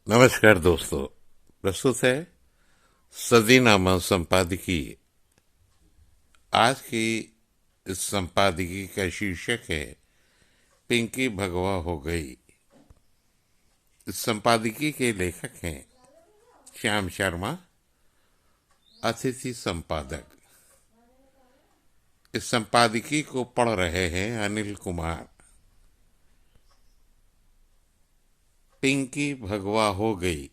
नमस्कार दोस्तों। प्रस्तुत है सदीनामा संपादकीय। आज की इस संपादकीय का शीर्षक है पिंकी भगवा हो गई। इस संपादकीय के लेखक हैं श्याम शर्मा, अतिथि संपादक। इस संपादकीय को पढ़ रहे हैं अनिल कुमार। पिंकी भगवा हो गई।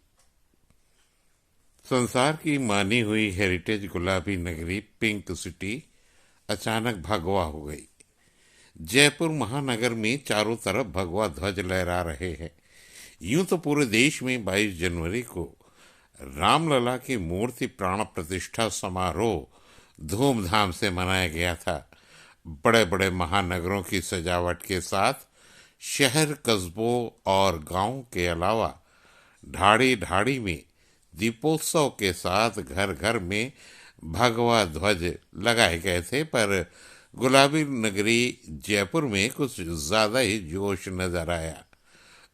संसार की मानी हुई हेरिटेज गुलाबी नगरी पिंक सिटी अचानक भगवा हो गई। जयपुर महानगर में चारों तरफ भगवा ध्वज लहरा रहे हैं। यूं तो पूरे देश में 22 जनवरी को रामलला की मूर्ति प्राण प्रतिष्ठा समारोह धूमधाम से मनाया गया था। बड़े बड़े महानगरों की सजावट के साथ शहर, कस्बों और गांवों के अलावा ढाड़ी ढाड़ी में दीपोत्सव के साथ घर घर में भगवा ध्वज लगाए गए थे। पर गुलाबी नगरी जयपुर में कुछ ज्यादा ही जोश नजर आया।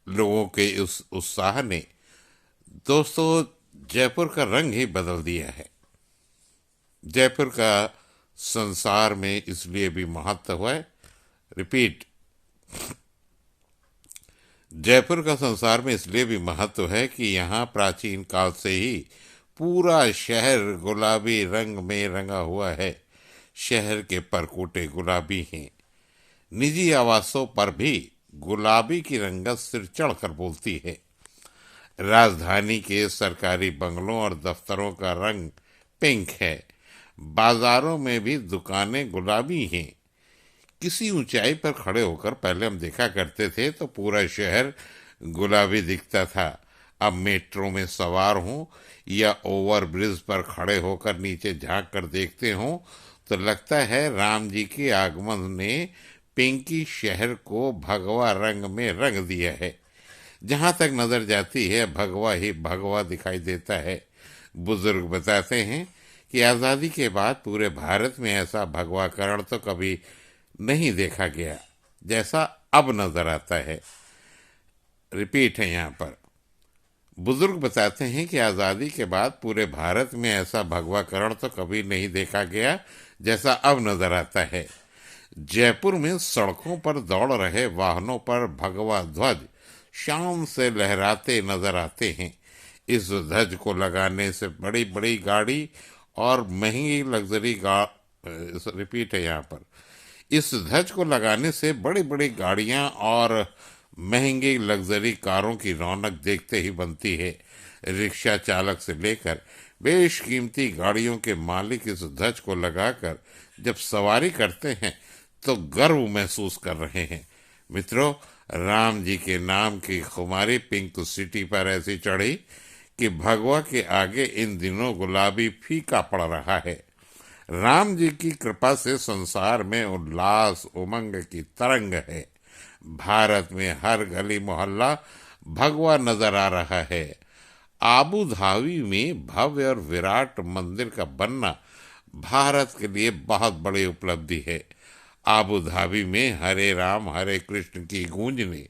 लोगों के उस उत्साह ने दोस्तों जयपुर का रंग ही बदल दिया है। जयपुर का संसार में इसलिए भी महत्व है। रिपीट, जयपुर का संसार में इसलिए भी महत्व है कि यहाँ प्राचीन काल से ही पूरा शहर गुलाबी रंग में रंगा हुआ है। शहर के परकोटे गुलाबी हैं। निजी आवासों पर भी गुलाबी की रंगत सिर चढ़कर बोलती है। राजधानी के सरकारी बंगलों और दफ्तरों का रंग पिंक है। बाजारों में भी दुकानें गुलाबी हैं। किसी ऊंचाई पर खड़े होकर पहले हम देखा करते थे तो पूरा शहर गुलाबी दिखता था। अब मेट्रो में सवार हों या ओवर ब्रिज पर खड़े होकर नीचे झांक कर देखते हों तो लगता है राम जी के आगमन ने पिंकी शहर को भगवा रंग में रंग दिया है। जहां तक नजर जाती है भगवा ही भगवा दिखाई देता है। बुजुर्ग बताते हैं कि आज़ादी के बाद पूरे भारत में ऐसा भगवाकरण तो कभी नहीं देखा गया जैसा अब नजर आता है। रिपीट है यहाँ पर। बुजुर्ग बताते हैं कि आज़ादी के बाद पूरे भारत में ऐसा भगवाकरण तो कभी नहीं देखा गया जैसा अब नजर आता है। जयपुर में सड़कों पर दौड़ रहे वाहनों पर भगवा ध्वज शान से लहराते नजर आते हैं। इस ध्वज को लगाने से बड़ी बड़ी गाड़ी और महंगी लग्जरी रिपीट है यहाँ पर। इस ध्वज को लगाने से बड़ी बड़ी गाड़ियां और महंगी लग्जरी कारों की रौनक देखते ही बनती है। रिक्शा चालक से लेकर बेशकीमती गाड़ियों के मालिक इस ध्वज को लगाकर जब सवारी करते हैं तो गर्व महसूस कर रहे हैं। मित्रों, राम जी के नाम की खुमारी पिंक सिटी पर ऐसी चढ़ी कि भगवा के आगे इन दिनों गुलाबी फीका पड़ रहा है। राम जी की कृपा से संसार में उल्लास उमंग की तरंग है। भारत में हर गली मोहल्ला भगवा नजर आ रहा है। आबू धाबी में भव्य और विराट मंदिर का बनना भारत के लिए बहुत बड़ी उपलब्धि है। आबू धाबी में हरे राम हरे कृष्ण की गूंज ने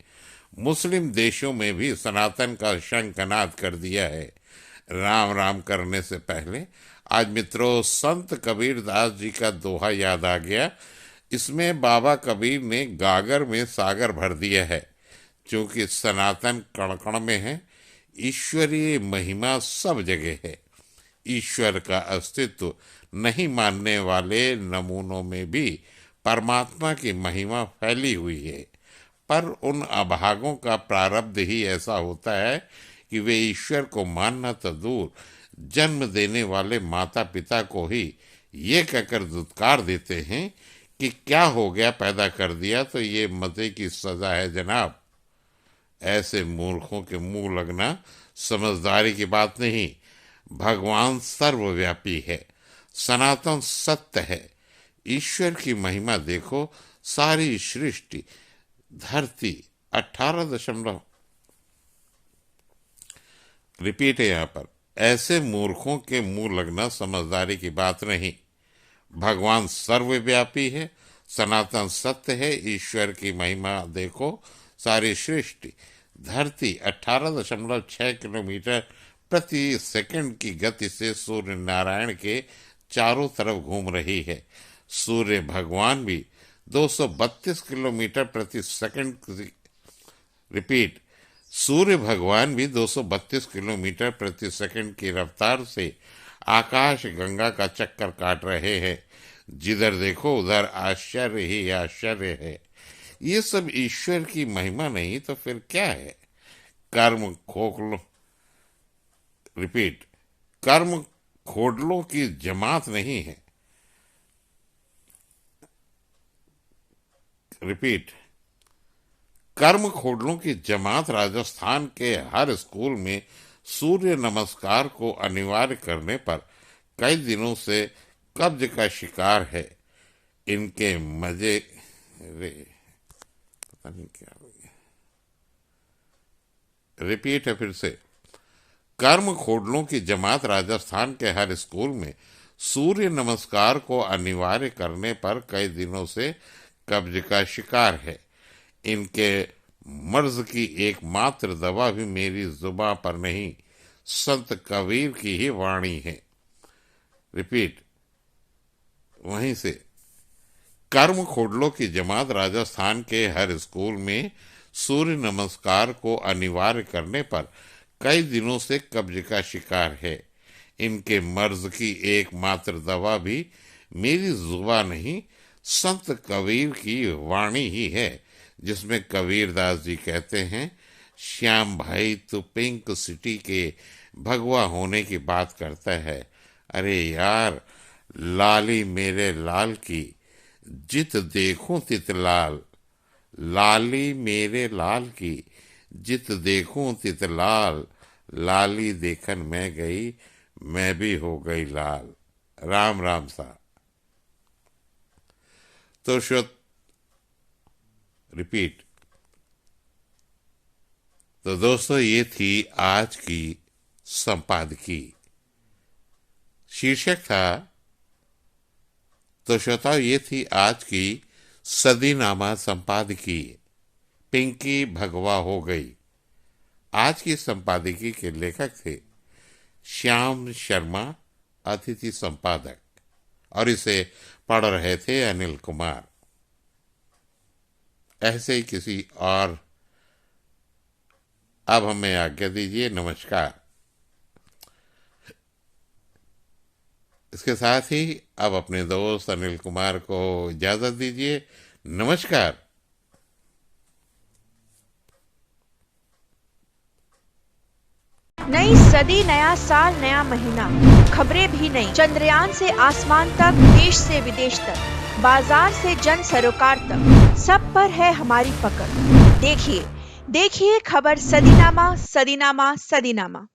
मुस्लिम देशों में भी सनातन का शंखनाद कर दिया है। राम राम करने से पहले आज मित्रों संत कबीर दास जी का दोहा याद आ गया। इसमें बाबा कबीर ने गागर में सागर भर दिया है। क्योंकि सनातन कण कण में है, ईश्वरीय महिमा सब जगह है। ईश्वर का अस्तित्व नहीं मानने वाले नमूनों में भी परमात्मा की महिमा फैली हुई है। पर उन अभागों का प्रारब्ध ही ऐसा होता है कि वे ईश्वर को मानना तो दूर, जन्म देने वाले माता पिता को ही ये कहकर धुतकार देते हैं कि क्या हो गया, पैदा कर दिया तो ये मजे की सजा है जनाब। ऐसे मूर्खों के मुंह लगना समझदारी की बात नहीं। भगवान सर्वव्यापी है, सनातन सत्य है। ईश्वर की महिमा देखो, सारी सृष्टि धरती 18 रिपीट है यहाँ पर। ऐसे मूर्खों के मुंह लगना समझदारी की बात नहीं। भगवान सर्वव्यापी है, सनातन सत्य है। ईश्वर की महिमा देखो, सारी सृष्टि धरती 18.6 किलोमीटर प्रति सेकंड की गति से सूर्य नारायण के चारों तरफ घूम रही है। सूर्य भगवान भी 232 किलोमीटर प्रति सेकंड रिपीट सूर्य भगवान भी 232 किलोमीटर प्रति सेकंड की रफ्तार से आकाश गंगा का चक्कर काट रहे हैं। जिधर देखो उधर आश्चर्य ही आश्चर्य है। ये सब ईश्वर की महिमा नहीं तो फिर क्या है? कर्म खोखलो रिपीट कर्म खोडलों की जमात नहीं है। रिपीट कर्म खोडलों की जमात राजस्थान के हर स्कूल में सूर्य नमस्कार को अनिवार्य करने पर कई दिनों से कब्ज का शिकार है। इनके मजे रे पता नहीं क्या हो गया। रिपीट है फिर से। कर्म खोडलों की जमात राजस्थान के हर स्कूल में सूर्य नमस्कार को अनिवार्य करने पर कई दिनों से कब्ज का शिकार है। इनके मर्ज की एकमात्र दवा भी मेरी जुबां पर नहीं, संत कबीर की ही वाणी है। रिपीट वहीं से। कर्म खोडलों की जमात राजस्थान के हर स्कूल में सूर्य नमस्कार को अनिवार्य करने पर कई दिनों से कब्ज का शिकार है। इनके मर्ज की एकमात्र दवा भी मेरी जुबां नहीं, संत कबीर की वाणी ही है, जिसमें कबीरदास जी कहते हैं, श्याम भाई तू पिंक सिटी के भगवा होने की बात करता है। अरे यार, लाली मेरे लाल की जित देखूं तित लाल, लाली मेरे लाल की जित देखूं तित लाल, लाली देखन मैं गई मैं भी हो गई लाल। राम राम सा। तो रिपीट। तो दोस्तों, ये थी आज की संपादकी। शीर्षक था, तो श्रोताओ, ये थी आज की सदीनामा संपादकी, पिंकी भगवा हो गई। आज की संपादकी के लेखक थे श्याम शर्मा, अतिथि संपादक, और इसे पढ़ रहे थे अनिल कुमार। ऐसे ही किसी और। अब हमें आज्ञा दीजिए। नमस्कार। इसके साथ ही अब अपने दोस्त अनिल कुमार को इजाजत दीजिए। नमस्कार। नई सदी, नया साल, नया महीना, खबरें भी नई। चंद्रयान से आसमान तक, देश से विदेश तक, बाजार से जन सरोकार तक, सब पर है हमारी पकड़। देखिए देखिए खबर सदीनामा, सदीनामा, सदीनामा।